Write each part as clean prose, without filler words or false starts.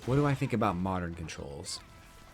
What do I think about modern controls?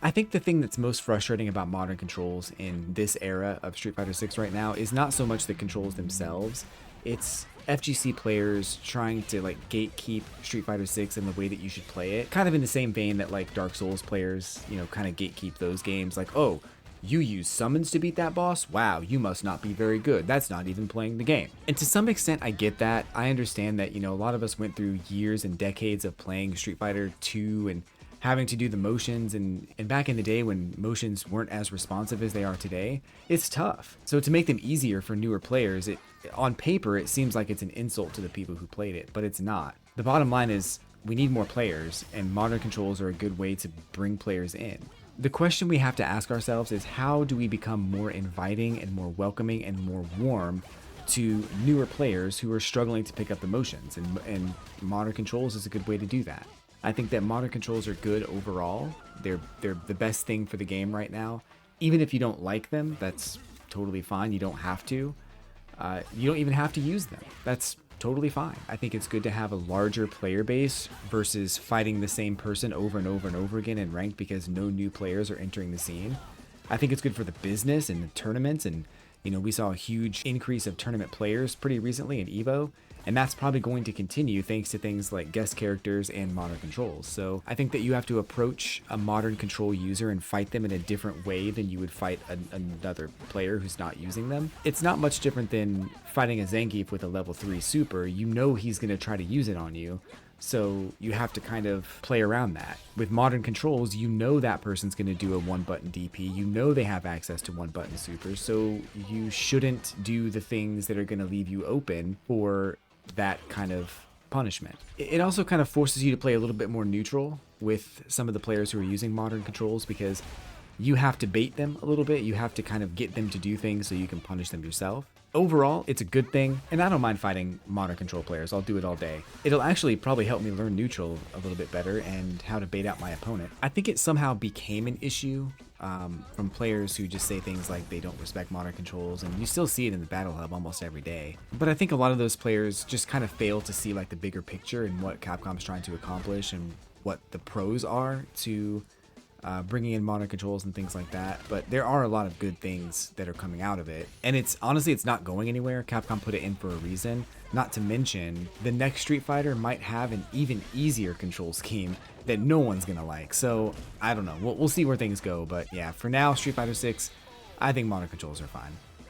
I think the thing that's most frustrating about modern controls in this era of Street Fighter 6 right now is not so much the controls themselves. It's FGC players trying to like gatekeep Street Fighter 6 and the way that you should play it. Kind of in the same vein that like Dark Souls players, kind of gatekeep those games. Like, oh, you use summons to beat that boss? Wow, you must not be very good. That's not even playing the game. And to some extent, I get that. I understand that, a lot of us went through years and decades of playing Street Fighter 2 and having to do the motions, and back in the day when motions weren't as responsive as they are today, it's tough. So to make them easier for newer players, on paper, it seems like it's an insult to the people who played it, but it's not. The bottom line is we need more players, and modern controls are a good way to bring players in. The question we have to ask ourselves is, how do we become more inviting and more welcoming and more warm to newer players who are struggling to pick up the motions? And modern controls is a good way to do that. I think that modern controls are good overall. They're the best thing for the game right now. Even if you don't like them, that's totally fine. You don't have to. You don't even have to use them. That's totally fine. I think it's good to have a larger player base versus fighting the same person over and over and over again in ranked because no new players are entering the scene. I think it's good for the business and the tournaments, and we saw a huge increase of tournament players pretty recently in EVO, and that's probably going to continue thanks to things like guest characters and modern controls. So I think that you have to approach a modern control user and fight them in a different way than you would fight another player who's not using them. It's not much different than fighting a Zangief with a level 3 super. He's going to try to use it on you. So you have to kind of play around that. With modern controls, that person's going to do a one-button DP. They have access to one-button supers, so you shouldn't do the things that are going to leave you open for that kind of punishment. It also kind of forces you to play a little bit more neutral with some of the players who are using modern controls, because you have to bait them a little bit. You have to kind of get them to do things so you can punish them yourself. Overall, it's a good thing, and I don't mind fighting modern control players. I'll do it all day. It'll actually probably help me learn neutral a little bit better and how to bait out my opponent. I think it somehow became an issue from players who just say things like they don't respect modern controls, and you still see it in the Battle Hub almost every day. But I think a lot of those players just kind of fail to see like the bigger picture and what Capcom's trying to accomplish and what the pros are to bringing in modern controls and things like that. But there are a lot of good things that are coming out of it, and it's not going anywhere. Capcom put it in for a reason. Not to mention, the next Street Fighter might have an even easier control scheme that no one's gonna like. So I don't know, we'll see where things go. But yeah, for now, Street Fighter 6, I think modern controls are fine.